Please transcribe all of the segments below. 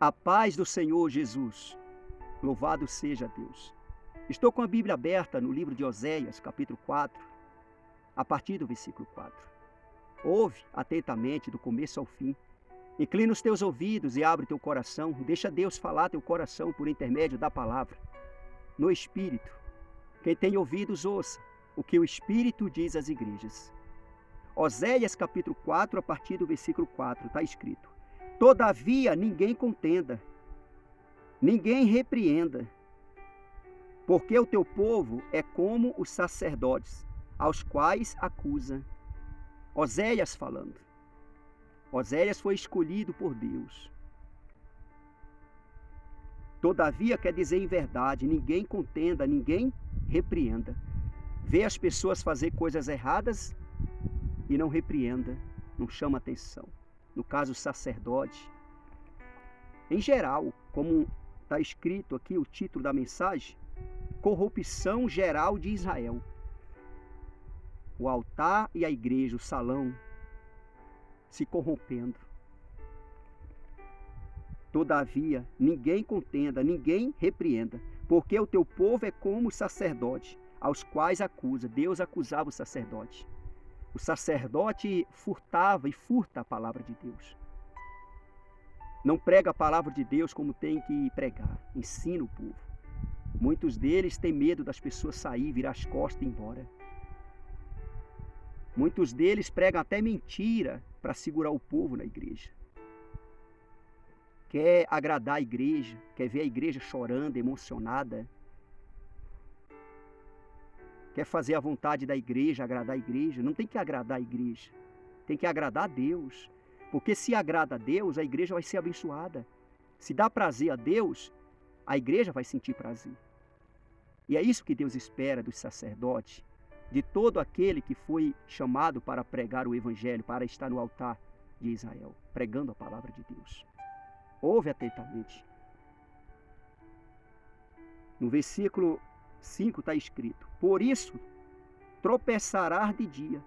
A paz do Senhor Jesus. Louvado seja Deus. Estou com a Bíblia aberta no livro de Oséias, capítulo 4, a partir do versículo 4. Ouve atentamente do começo ao fim. Inclina os teus ouvidos e abre teu coração. Deixa Deus falar teu coração por intermédio da palavra. No Espírito. Quem tem ouvidos, ouça o que o Espírito diz às igrejas. Oséias, capítulo 4, a partir do versículo 4, está escrito: Todavia ninguém contenda, ninguém repreenda, porque o teu povo é como os sacerdotes, aos quais acusa. Oséias falando. Oséias foi escolhido por Deus. Todavia quer dizer em verdade, ninguém contenda, ninguém repreenda. Vê as pessoas fazer coisas erradas e não repreenda, não chama atenção. No caso, o sacerdote. Em geral, como está escrito aqui o título da mensagem, corrupção geral de Israel. O altar e a igreja, o salão, se corrompendo. Todavia, ninguém contenda, ninguém repreenda, porque o teu povo é como os sacerdotes, aos quais acusa. Deus acusava o sacerdote. O sacerdote furtava e furta a palavra de Deus. Não prega a palavra de Deus como tem que pregar. Ensina o povo. Muitos deles têm medo das pessoas sair, virar as costas e ir embora. Muitos deles pregam até mentira para segurar o povo na igreja. Quer agradar a igreja, quer ver a igreja chorando, emocionada. Quer fazer a vontade da igreja, agradar a igreja. Não tem que agradar a igreja, tem que agradar a Deus. Porque se agrada a Deus, a igreja vai ser abençoada. Se dá prazer a Deus, a igreja vai sentir prazer. E é isso que Deus espera dos sacerdotes, de todo aquele que foi chamado para pregar o evangelho, para estar no altar de Israel, pregando a palavra de Deus. Ouve atentamente. No versículo 5 está escrito: Por isso tropeçarás de dia,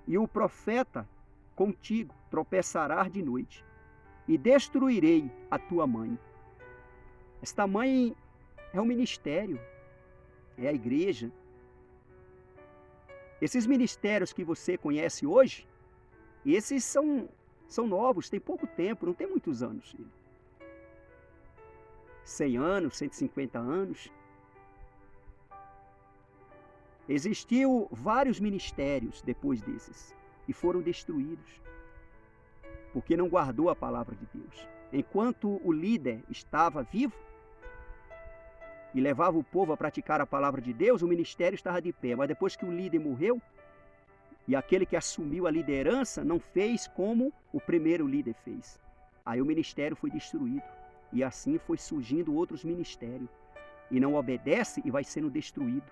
e o profeta contigo tropeçará de noite, e destruirei a tua mãe. Esta mãe é um ministério, é a igreja. Esses ministérios que você conhece hoje, esses são novos, tem pouco tempo, não tem muitos anos. 100 anos, 150 anos. Existiu vários ministérios depois desses e foram destruídos porque não guardou a palavra de Deus. Enquanto o líder estava vivo e levava o povo a praticar a palavra de Deus, o ministério estava de pé. Mas depois que o líder morreu e aquele que assumiu a liderança não fez como o primeiro líder fez, aí o ministério foi destruído e assim foi surgindo outros ministérios e não obedece e vai sendo destruído.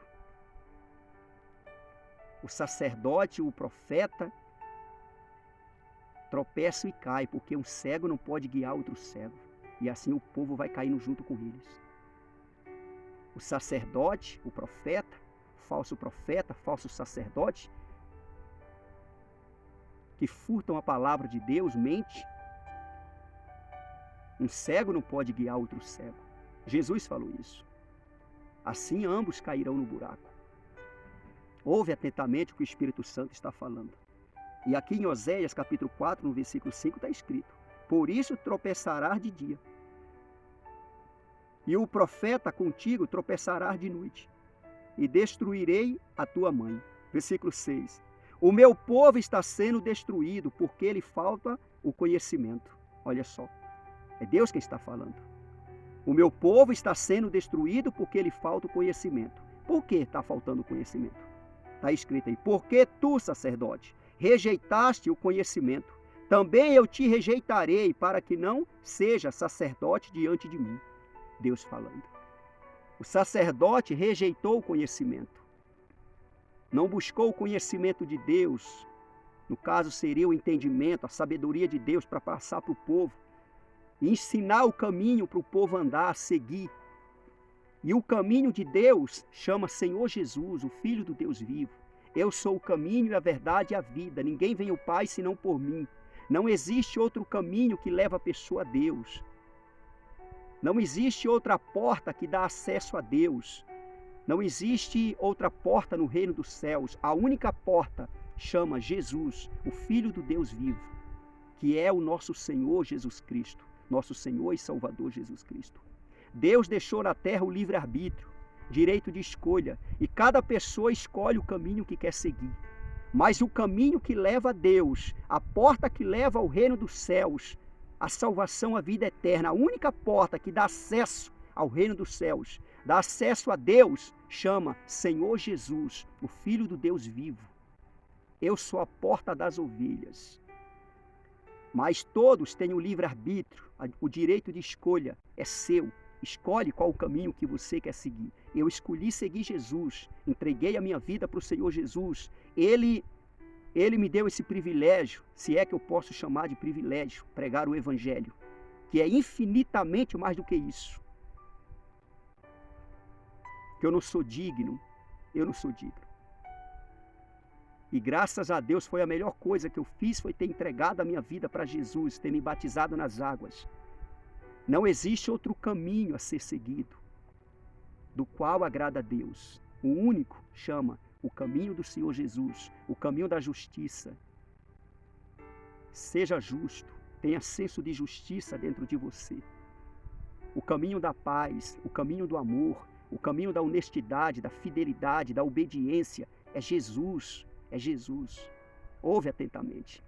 O sacerdote, o profeta, tropeça e cai, porque um cego não pode guiar outro cego. E assim o povo vai caindo junto com eles. O sacerdote, o profeta, falso sacerdote, que furtam a palavra de Deus, mente. Um cego não pode guiar outro cego. Jesus falou isso. Assim ambos cairão no buraco. Ouve atentamente o que o Espírito Santo está falando. E aqui em Oséias, capítulo 4, no versículo 5, está escrito: Por isso tropeçarás de dia, e o profeta contigo tropeçará de noite, e destruirei a tua mãe. Versículo 6. O meu povo está sendo destruído, porque lhe falta o conhecimento. Olha só, é Deus quem está falando. O meu povo está sendo destruído, porque lhe falta o conhecimento. Por que está faltando o conhecimento? Está escrito aí: Porque tu, sacerdote, rejeitaste o conhecimento, também eu te rejeitarei, para que não seja sacerdote diante de mim. Deus falando. O sacerdote rejeitou o conhecimento. Não buscou o conhecimento de Deus. No caso, seria o entendimento, a sabedoria de Deus para passar para o povo. E ensinar o caminho para o povo andar, seguir. E o caminho de Deus chama Senhor Jesus, o Filho do Deus vivo. Eu sou o caminho, a verdade e a vida. Ninguém vem ao Pai senão por mim. Não existe outro caminho que leva a pessoa a Deus. Não existe outra porta que dá acesso a Deus. Não existe outra porta no reino dos céus. A única porta chama Jesus, o Filho do Deus vivo, que é o nosso Senhor Jesus Cristo, nosso Senhor e Salvador Jesus Cristo. Deus deixou na terra o livre-arbítrio, direito de escolha, e cada pessoa escolhe o caminho que quer seguir. Mas o caminho que leva a Deus, a porta que leva ao reino dos céus, a salvação, a vida eterna, a única porta que dá acesso ao reino dos céus, dá acesso a Deus, chama Senhor Jesus, o Filho do Deus vivo. Eu sou a porta das ovelhas. Mas todos têm o livre-arbítrio, o direito de escolha é seu. Escolhe qual o caminho que você quer seguir. Eu escolhi seguir Jesus, entreguei a minha vida para o Senhor Jesus. Ele me deu esse privilégio, se é que eu posso chamar de privilégio, pregar o Evangelho, que é infinitamente mais do que isso. Que eu não sou digno. E graças a Deus foi a melhor coisa que eu fiz, foi ter entregado a minha vida para Jesus, ter me batizado nas águas. Não existe outro caminho a ser seguido, do qual agrada a Deus. O único chama o caminho do Senhor Jesus, o caminho da justiça. Seja justo, tenha senso de justiça dentro de você. O caminho da paz, o caminho do amor, o caminho da honestidade, da fidelidade, da obediência, é Jesus. É Jesus. Ouve atentamente.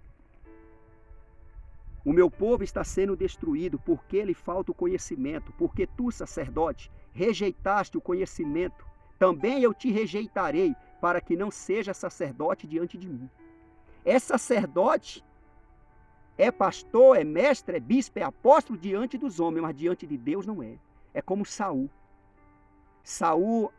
O meu povo está sendo destruído porque lhe falta o conhecimento, porque tu, sacerdote, rejeitaste o conhecimento. Também eu te rejeitarei, para que não seja sacerdote diante de mim. É sacerdote, é pastor, é mestre, é bispo, é apóstolo diante dos homens, mas diante de Deus não é. É como Saul. Saul,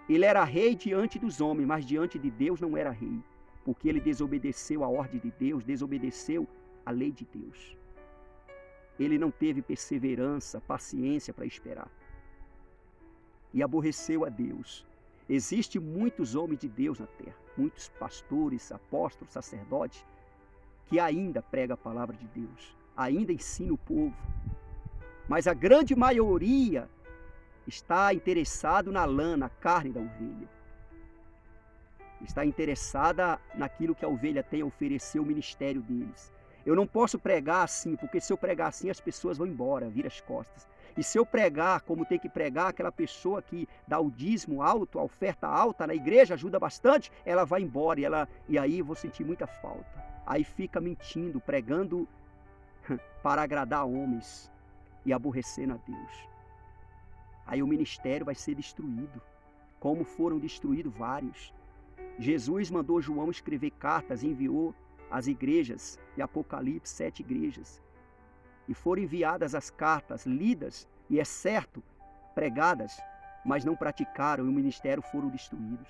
ele era rei diante dos homens, mas diante de Deus não era rei, porque ele desobedeceu a ordem de Deus, desobedeceu a lei de Deus. Ele não teve perseverança, paciência para esperar. E aborreceu a Deus. Existem muitos homens de Deus na terra, muitos pastores, apóstolos, sacerdotes, que ainda pregam a palavra de Deus, ainda ensinam o povo. Mas a grande maioria está interessado na lã, na carne da ovelha. Está interessada naquilo que a ovelha tem a oferecer, o ministério deles. Eu não posso pregar assim, porque se eu pregar assim as pessoas vão embora, viram as costas. E se eu pregar como tem que pregar, aquela pessoa que dá o dízimo alto, a oferta alta na igreja, ajuda bastante, ela vai embora e aí eu vou sentir muita falta. Aí fica mentindo, pregando para agradar homens e aborrecendo a Deus. Aí o ministério vai ser destruído, como foram destruídos vários. Jesus mandou João escrever cartas, enviou às igrejas, de Apocalipse, 7 igrejas. E foram enviadas as cartas, lidas, e é certo, pregadas, mas não praticaram, e o ministério foram destruídos.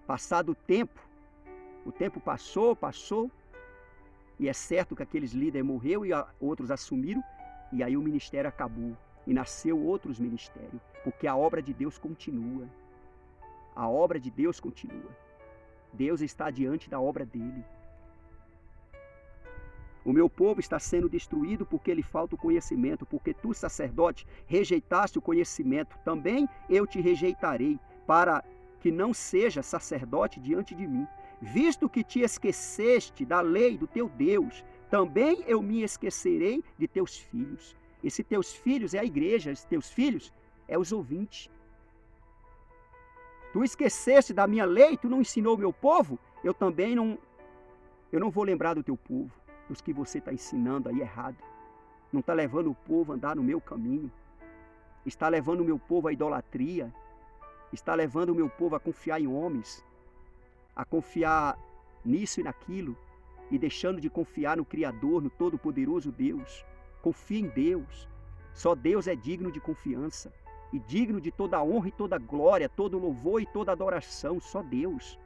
Passado o tempo passou, e é certo que aqueles líderes morreram e outros assumiram, e aí o ministério acabou, e nasceu outros ministérios, porque a obra de Deus continua. A obra de Deus continua. Deus está diante da obra dele. O meu povo está sendo destruído porque lhe falta o conhecimento, porque tu, sacerdote, rejeitaste o conhecimento. Também eu te rejeitarei, para que não seja sacerdote diante de mim. Visto que te esqueceste da lei do teu Deus, também eu me esquecerei de teus filhos. Esse teus filhos é a igreja, esses teus filhos é os ouvintes. Tu esqueceste da minha lei, tu não ensinou o meu povo, eu não vou lembrar do teu povo, dos que você está ensinando aí errado. Não está levando o povo a andar no meu caminho. Está levando o meu povo à idolatria. Está levando o meu povo a confiar em homens, a confiar nisso e naquilo, e deixando de confiar no Criador, no Todo-Poderoso Deus. Confia em Deus. Só Deus é digno de confiança. E digno de toda honra e toda glória, todo louvor e toda adoração, só Deus.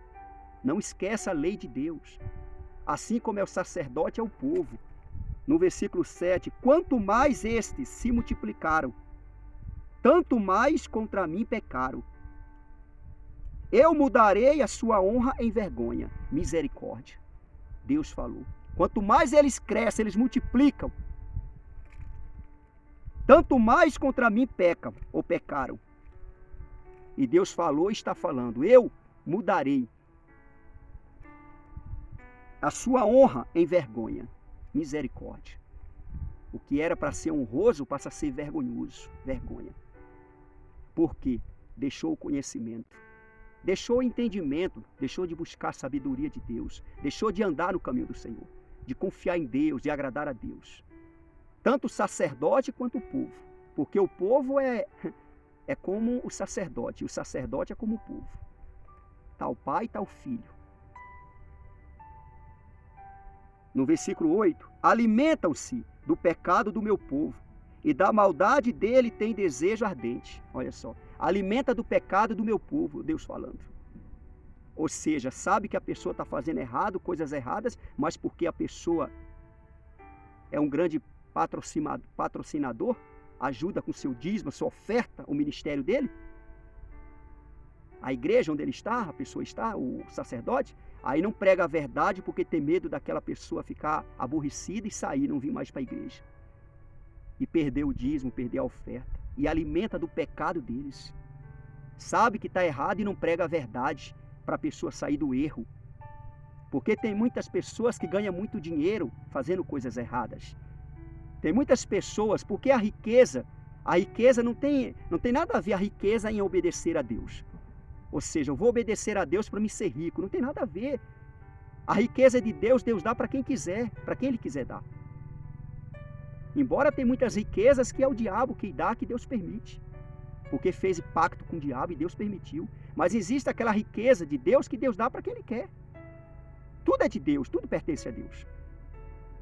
Não esqueça a lei de Deus. Assim como é o sacerdote, é o povo. No versículo 7, quanto mais estes se multiplicaram, tanto mais contra mim pecaram. Eu mudarei a sua honra em vergonha. Misericórdia. Deus falou. Quanto mais eles crescem, eles multiplicam, tanto mais contra mim pecam ou pecaram. E Deus falou e está falando: eu mudarei a sua honra em vergonha. Misericórdia. O que era para ser honroso passa a ser vergonhoso. Vergonha. Por quê? Deixou o conhecimento, deixou o entendimento, deixou de buscar a sabedoria de Deus, deixou de andar no caminho do Senhor, de confiar em Deus, de agradar a Deus. Tanto o sacerdote quanto o povo. Porque o povo é como o sacerdote é como o povo. Tal pai, tal filho. No versículo 8, alimentam-se do pecado do meu povo, e da maldade dele tem desejo ardente. Olha só, alimenta do pecado do meu povo, Deus falando. Ou seja, sabe que a pessoa está fazendo errado, coisas erradas, mas porque a pessoa é um grande patrocinador, ajuda com seu dízimo, sua oferta, o ministério dele, a igreja onde ele está, a pessoa está, o sacerdote, aí não prega a verdade porque tem medo daquela pessoa ficar aborrecida e sair, não vir mais para a igreja. E perder o dízimo, perder a oferta. E alimenta do pecado deles. Sabe que está errado e não prega a verdade para a pessoa sair do erro. Porque tem muitas pessoas que ganham muito dinheiro fazendo coisas erradas. Tem muitas pessoas, porque a riqueza não tem nada a ver a riqueza em obedecer a Deus. Ou seja, eu vou obedecer a Deus para me ser rico. Não tem nada a ver. A riqueza é de Deus, Deus dá para quem quiser, para quem Ele quiser dar. Embora tenha muitas riquezas que é o diabo que dá, que Deus permite. Porque fez pacto com o diabo e Deus permitiu. Mas existe aquela riqueza de Deus que Deus dá para quem Ele quer. Tudo é de Deus, tudo pertence a Deus.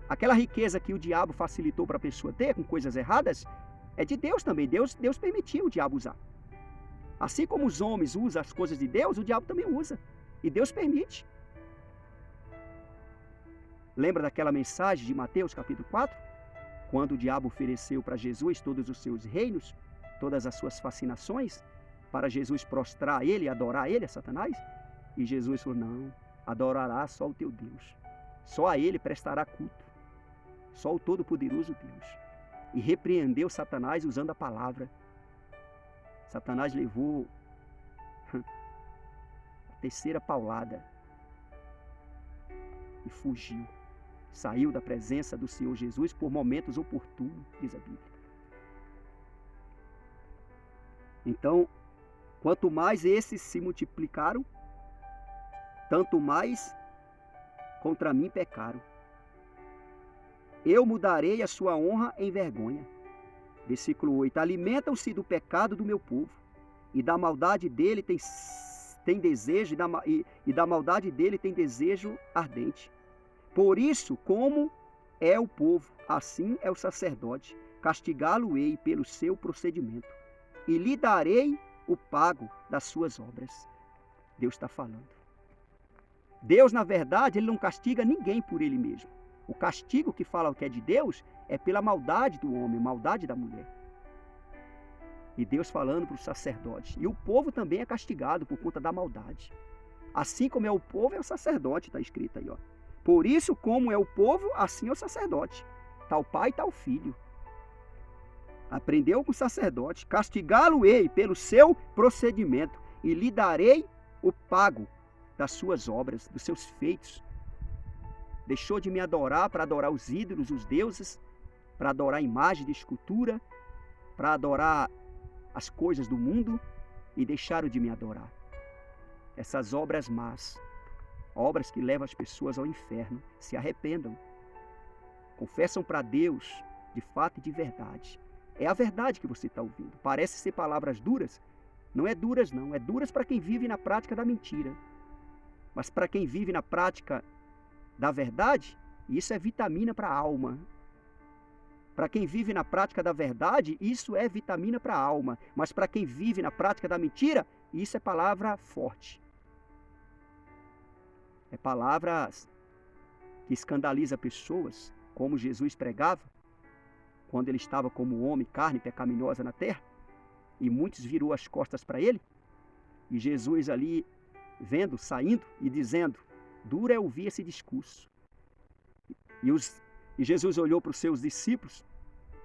Aquela riqueza que o diabo facilitou para a pessoa ter com coisas erradas, é de Deus também. Deus permitiu o diabo usar. Assim como os homens usam as coisas de Deus, o diabo também usa. E Deus permite. Lembra daquela mensagem de Mateus capítulo 4? Quando o diabo ofereceu para Jesus todos os seus reinos, todas as suas fascinações, para Jesus prostrar ele, adorar ele, a Satanás? E Jesus falou: não, adorará só o teu Deus. Só a ele prestará culto. Só o Todo-Poderoso Deus. E repreendeu Satanás usando a palavra. Satanás levou a terceira paulada e fugiu. Saiu da presença do Senhor Jesus por momentos oportunos, diz a Bíblia. Então, quanto mais esses se multiplicaram, tanto mais contra mim pecaram. Eu mudarei a sua honra em vergonha. Versículo 8. Alimentam-se do pecado do meu povo, e da maldade dele tem desejo, e da maldade dele tem desejo ardente. Por isso, como é o povo, assim é o sacerdote. Castigá-lo-ei pelo seu procedimento, e lhe darei o pago das suas obras. Deus está falando. Deus, na verdade, ele não castiga ninguém por ele mesmo. O castigo que fala que é de Deus é pela maldade do homem, maldade da mulher. E Deus falando para o sacerdote. E o povo também é castigado por conta da maldade. Assim como é o povo, é o sacerdote, está escrito aí, ó. Por isso, como é o povo, assim é o sacerdote. Tal pai, tal filho. Aprendeu com o sacerdote. Castigá-lo-ei pelo seu procedimento, e lhe darei o pago das suas obras, dos seus feitos. Deixou de me adorar para adorar os ídolos, os deuses, para adorar a imagem de escultura, para adorar as coisas do mundo, e deixaram de me adorar. Essas obras más, obras que levam as pessoas ao inferno, se arrependam. Confessam para Deus, de fato e de verdade. É a verdade que você está ouvindo. Parece ser palavras duras. Não é duras, não. É duras para quem vive na prática da mentira. Mas para quem vive na prática da verdade, isso é vitamina para a alma. Para quem vive na prática da verdade, isso é vitamina para a alma. Mas para quem vive na prática da mentira, isso é palavra forte. É palavras que escandaliza pessoas, como Jesus pregava, quando ele estava como homem, carne pecaminosa na terra, e muitos virou as costas para ele, e Jesus ali, vendo, saindo e dizendo, duro é ouvir esse discurso. E Jesus olhou para os seus discípulos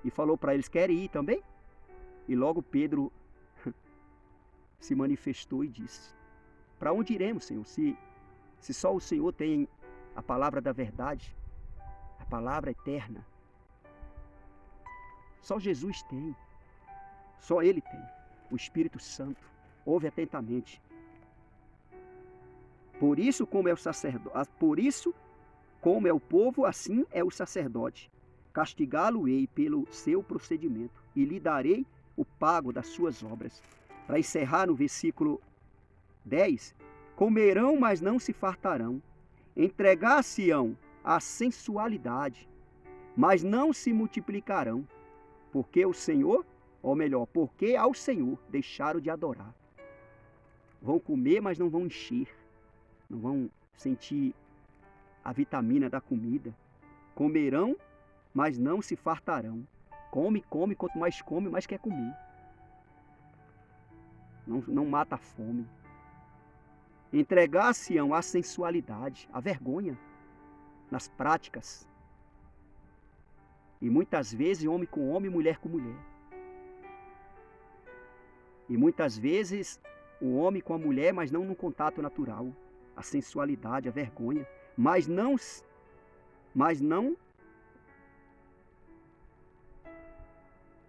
e falou para eles: querem ir também? E logo Pedro se manifestou e disse: para onde iremos, Senhor? Se só o Senhor tem a palavra da verdade, a palavra eterna. Só Jesus tem. Só Ele tem. O Espírito Santo. Ouve atentamente. Por isso, como é o sacerdote, por isso, como é o povo, assim é o sacerdote. Castigá-lo-ei pelo seu procedimento e lhe darei o pago das suas obras. Para encerrar no versículo 10, comerão, mas não se fartarão. Entregar-se-ão à sensualidade, mas não se multiplicarão. Porque o Senhor, ou melhor, porque ao Senhor deixaram de adorar. Vão comer, mas não vão encher. Não vão sentir a vitamina da comida. Comerão, mas não se fartarão. Come, quanto mais come, mais quer comer. Não mata a fome. Entregar-se-ão à sensualidade, à vergonha, nas práticas. E muitas vezes homem com homem, mulher com mulher. E muitas vezes o homem com a mulher, mas não no contato natural. A sensualidade, a vergonha. Mas não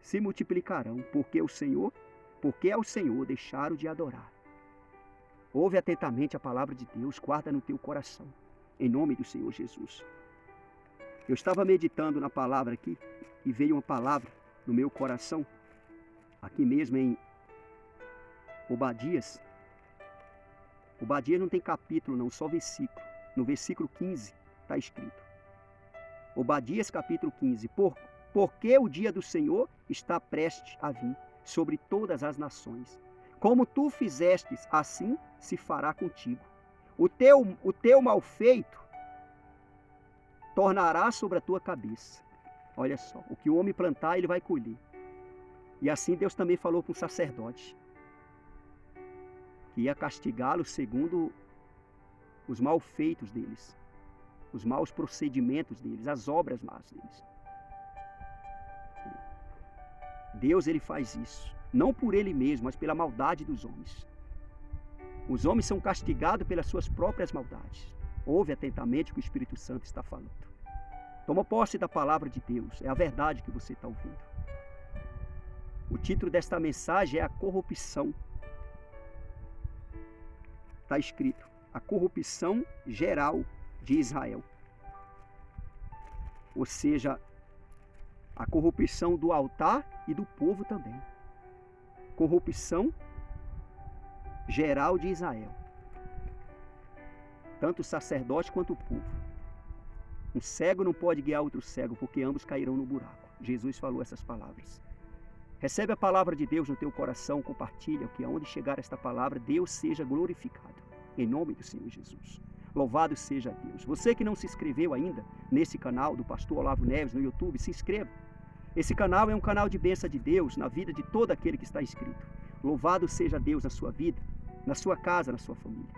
se multiplicarão, porque ao Senhor deixaram de adorar. Ouve atentamente a palavra de Deus, guarda no teu coração, em nome do Senhor Jesus. Eu estava meditando na palavra aqui, e veio uma palavra no meu coração, aqui mesmo em Obadias. Obadias não tem capítulo não, só versículo. No versículo 15 está escrito. Obadias capítulo 15. Porque o dia do Senhor está prestes a vir sobre todas as nações. Como tu fizestes, assim se fará contigo. O teu mal feito tornará sobre a tua cabeça. Olha só, o que o homem plantar, ele vai colher. E assim Deus também falou para o sacerdote, que ia castigá-lo segundo os malfeitos deles, os maus procedimentos deles, as obras más deles. Deus, ele faz isso, não por ele mesmo, mas pela maldade dos homens. Os homens são castigados pelas suas próprias maldades. Ouve atentamente o que o Espírito Santo está falando. Toma posse da palavra de Deus, é a verdade que você está ouvindo. O título desta mensagem é a corrupção. Está escrito, a corrupção geral de Israel. Ou seja, a corrupção do altar e do povo também. Corrupção geral de Israel. Tanto o sacerdote quanto o povo. Um cego não pode guiar outro cego, porque ambos cairão no buraco. Jesus falou essas palavras. Recebe a palavra de Deus no teu coração, compartilha, que aonde chegar esta palavra, Deus seja glorificado. Em nome do Senhor Jesus. Louvado seja Deus. Você que não se inscreveu ainda nesse canal do Pastor Olavo Neves no YouTube, se inscreva. Esse canal é um canal de bênção de Deus na vida de todo aquele que está inscrito. Louvado seja Deus na sua vida, na sua casa, na sua família,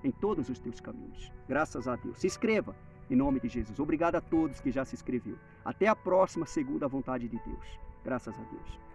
em todos os teus caminhos. Graças a Deus. Se inscreva em nome de Jesus. Obrigado a todos que já se inscreveu. Até a próxima, segundo a vontade de Deus. Graças a Deus.